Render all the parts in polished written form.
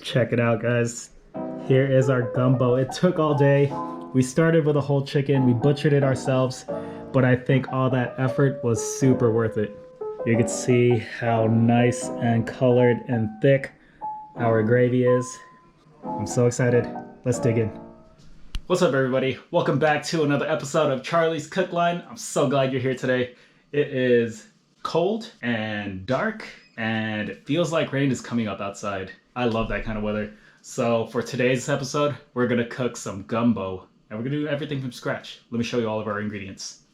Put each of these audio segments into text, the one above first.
Check it out, guys. Here is our gumbo. It took all day. We started with a whole chicken. We butchered it ourselves, but I think all that effort was super worth it. You can see how nice and colored and thick our gravy is. I'm so excited. Let's dig in. What's up, everybody? Welcome back to another episode of Charlie's Cook Line. I'm so glad you're here today. It is cold and dark and it feels like rain is coming up outside. I love that kind of weather. So for today's episode, we're gonna cook some gumbo and we're gonna do everything from scratch. Let me show you all of our ingredients.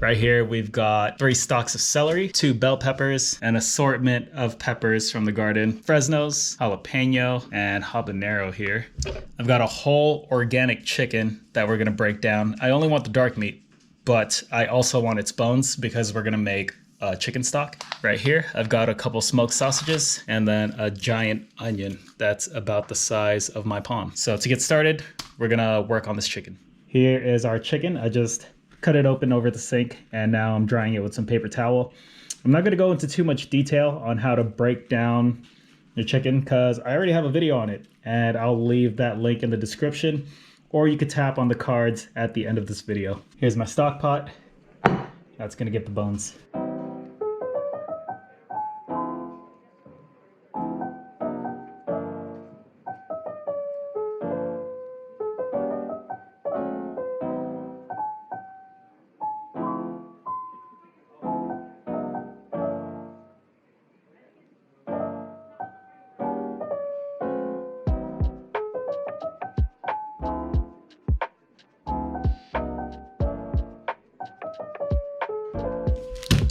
Right here, we've got 3 stalks of celery, 2 bell peppers, an assortment of peppers from the garden, Fresnos, jalapeno, and habanero here. I've got a whole organic chicken that we're gonna break down. I only want the dark meat, but I also want its bones because we're gonna make chicken stock. Right here, I've got a couple smoked sausages and then a giant onion that's about the size of my palm. So to get started, we're gonna work on this chicken. Here is our chicken. I just cut it open over the sink and now I'm drying it with some paper towel. I'm not gonna go into too much detail on how to break down your chicken because I already have a video on it and I'll leave that link in the description, or you could tap on the cards at the end of this video. Here's my stock pot. That's gonna get the bones.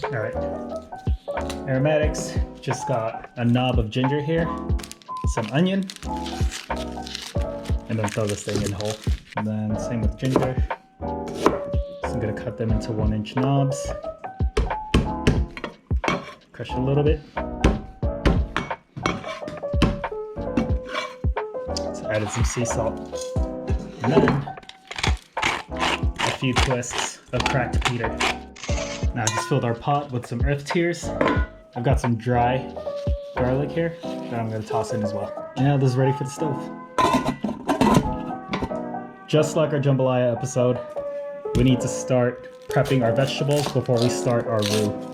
All right, aromatics, just got a knob of ginger here, some onion, and then throw this thing in whole. And then same with ginger. So I'm gonna cut them into 1-inch knobs. Crush it a little bit. So added some sea salt. And then a few twists of cracked Peter. Now I just filled our pot with some earth tears. I've got some dry garlic here that I'm gonna toss in as well. Now this is ready for the stove. Just like our jambalaya episode, we need to start prepping our vegetables before we start our roux.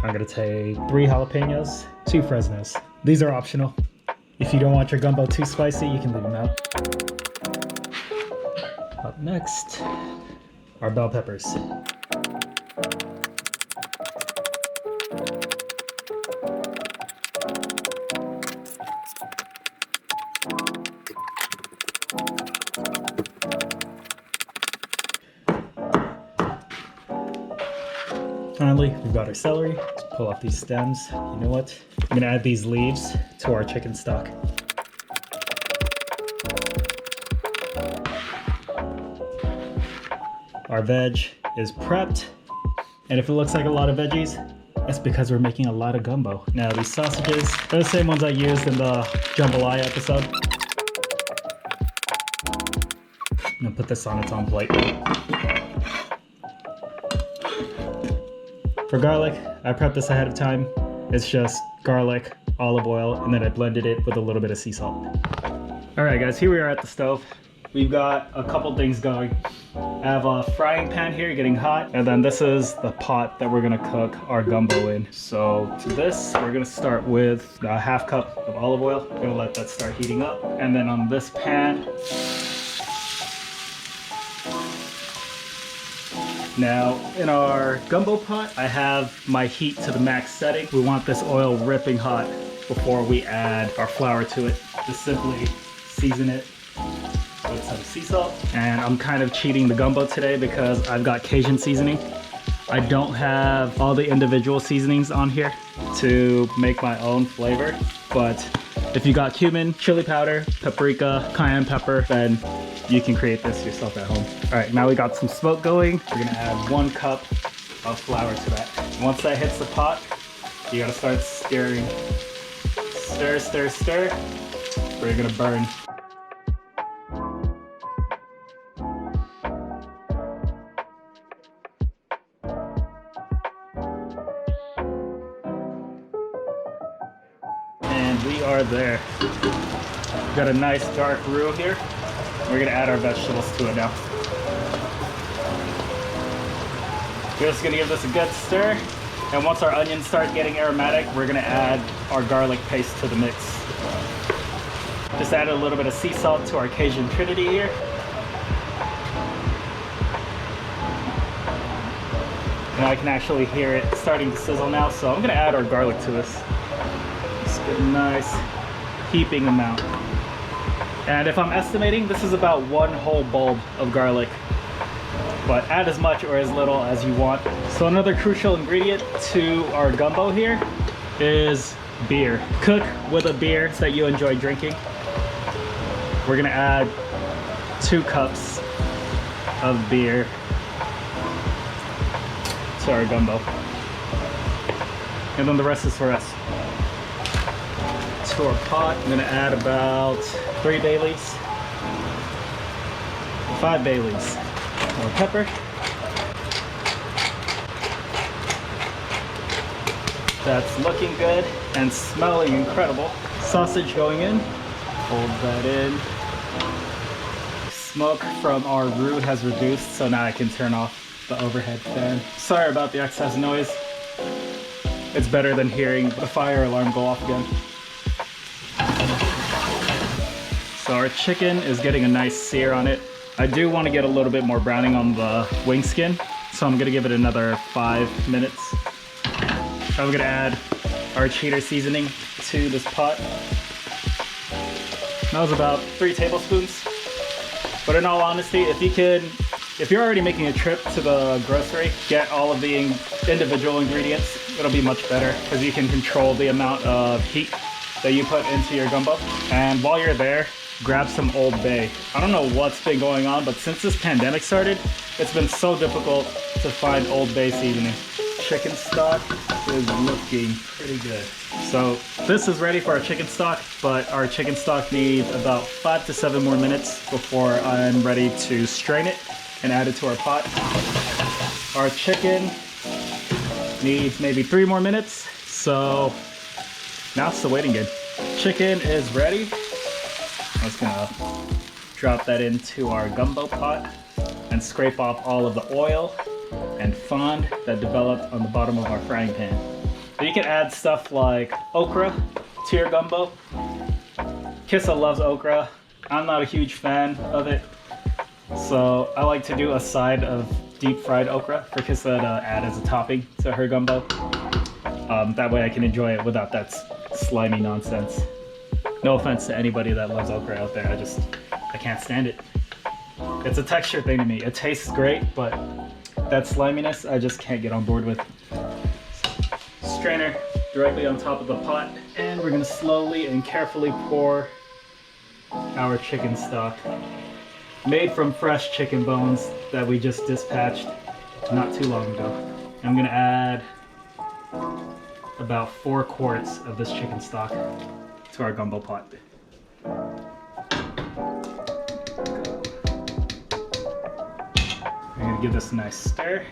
I'm gonna take 3 jalapenos, 2 Fresnos. These are optional. If you don't want your gumbo too spicy, you can leave them out. Up next, our bell peppers. Finally, we've got our celery. Let's pull off these stems. You know what? I'm gonna add these leaves to our chicken stock. Our veg is prepped. And if it looks like a lot of veggies, that's because we're making a lot of gumbo. Now these sausages, they're the same ones I used in the jambalaya episode. I'm gonna put this on its own plate. For garlic, I prepped this ahead of time. It's just garlic, olive oil, and then I blended it with a little bit of sea salt. All right, guys, here we are at the stove. We've got a couple things going. I have a frying pan here getting hot, and then this is the pot that we're gonna cook our gumbo in. So to this, we're gonna start with a half cup of olive oil. We're gonna let that start heating up. And then on this pan, now in our gumbo pot, I have my heat to the max setting. We want this oil ripping hot before we add our flour to it. Just simply season it with some sea salt. And I'm kind of cheating the gumbo today because I've got Cajun seasoning. I don't have all the individual seasonings on here to make my own flavor, but if you got cumin, chili powder, paprika, cayenne pepper, then you can create this yourself at home. All right, now we got some smoke going. We're gonna add 1 cup of flour to that. Once that hits the pot, you gotta start stirring. Stir, stir, stir, or you're gonna burn. And we are there. Got a nice dark roux here. We're gonna add our vegetables to it now. We're just gonna give this a good stir. And once our onions start getting aromatic, we're gonna add our garlic paste to the mix. Just add a little bit of sea salt to our Cajun Trinity here. And I can actually hear it starting to sizzle now, so I'm gonna add our garlic to this. Just get a nice heaping amount. And if I'm estimating, this is about 1 whole bulb of garlic. But add as much or as little as you want. So another crucial ingredient to our gumbo here is beer. Cook with a beer that you enjoy drinking. We're gonna add 2 cups of beer to our gumbo. And then the rest is for us. To our pot, I'm gonna add about 3 bay leaves, 5 bay leaves. More pepper. That's looking good and smelling incredible. Sausage going in. Hold that in. Smoke from our roux has reduced, so now I can turn off the overhead fan. Sorry about the excess noise. It's better than hearing the fire alarm go off again. So our chicken is getting a nice sear on it. I do want to get a little bit more browning on the wing skin, so I'm gonna give it another 5 minutes. I'm gonna add our cheater seasoning to this pot. That was about 3 tablespoons. But in all honesty, if you're already making a trip to the grocery, get all of the individual ingredients. It'll be much better because you can control the amount of heat that you put into your gumbo. And while you're there, grab some Old Bay. I don't know what's been going on, but since this pandemic started, it's been so difficult to find Old Bay seasoning. Chicken stock is looking pretty good. So this is ready for our chicken stock, but our chicken stock needs about 5 to 7 more minutes before I'm ready to strain it and add it to our pot. Our chicken needs maybe 3 more minutes, so now it's the waiting game. Chicken is ready. I'm just gonna drop that into our gumbo pot and scrape off all of the oil and fond that developed on the bottom of our frying pan. But you can add stuff like okra to your gumbo. Kissa loves okra. I'm not a huge fan of it, so I like to do a side of deep fried okra for Kissa to add as a topping to her gumbo. That way I can enjoy it without that slimy nonsense. No offense to anybody that loves okra out there, I can't stand it. It's a texture thing to me. It tastes great, but that sliminess I just can't get on board with. Strainer directly on top of the pot, and we're gonna slowly and carefully pour our chicken stock. Made from fresh chicken bones that we just dispatched not too long ago. I'm gonna add about 4 quarts of this chicken stock to our gumbo pot. I'm gonna give this a nice stir.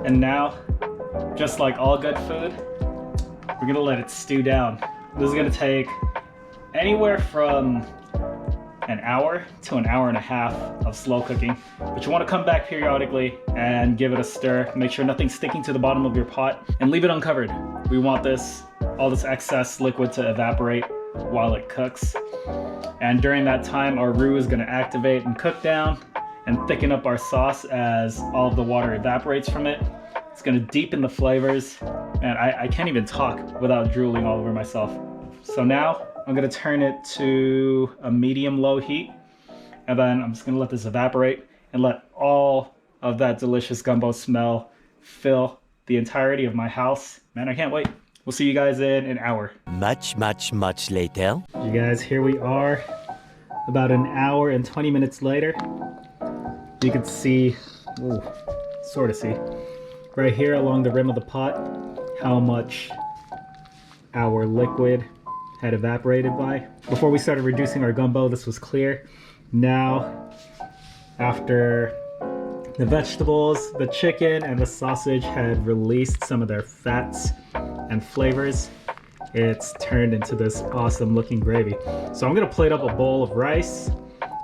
And now, just like all good food, we're gonna let it stew down. This is gonna take anywhere from an hour to an hour and a half of slow cooking. But you wanna come back periodically and give it a stir. Make sure nothing's sticking to the bottom of your pot and leave it uncovered. We want all this excess liquid to evaporate while it cooks. And during that time, our roux is gonna activate and cook down and thicken up our sauce as all of the water evaporates from it. It's gonna deepen the flavors Man, I can't even talk without drooling all over myself. So now I'm gonna turn it to a medium-low heat, and then I'm just gonna let this evaporate and let all of that delicious gumbo smell fill the entirety of my house. Man, I can't wait. We'll see you guys in an hour. Much later. You guys, here we are, about an hour and 20 minutes later. You can see, sort of see, right here along the rim of the pot, how much our liquid had evaporated by. Before we started reducing our gumbo, this was clear. Now, after the vegetables, the chicken, and the sausage had released some of their fats and flavors, it's turned into this awesome looking gravy. So I'm gonna plate up a bowl of rice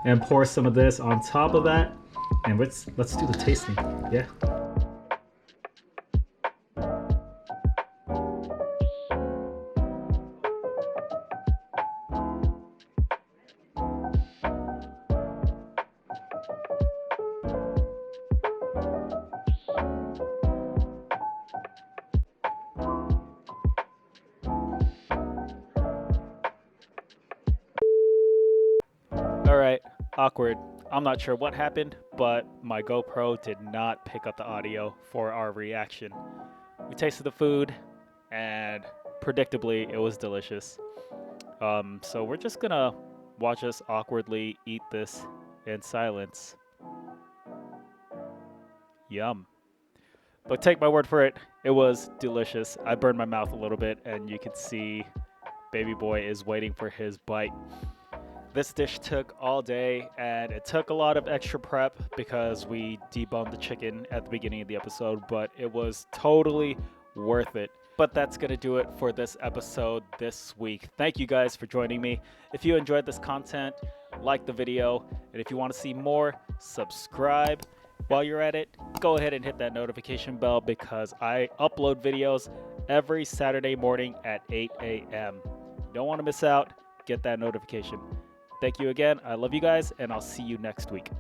and pour some of this on top of that, and let's do the tasting. Yeah. Alright, awkward. I'm not sure what happened, but my GoPro did not pick up the audio for our reaction. We tasted the food, and predictably, it was delicious. So we're just gonna watch us awkwardly eat this in silence. Yum. But take my word for it, it was delicious. I burned my mouth a little bit, and you can see baby boy is waiting for his bite. This dish took all day, and it took a lot of extra prep because we deboned the chicken at the beginning of the episode, but it was totally worth it. But that's going to do it for this episode this week. Thank you guys for joining me. If you enjoyed this content, like the video, and if you want to see more, subscribe. While you're at it, go ahead and hit that notification bell because I upload videos every Saturday morning at 8 a.m. Don't want to miss out. Get that notification. Thank you again. I love you guys, and I'll see you next week.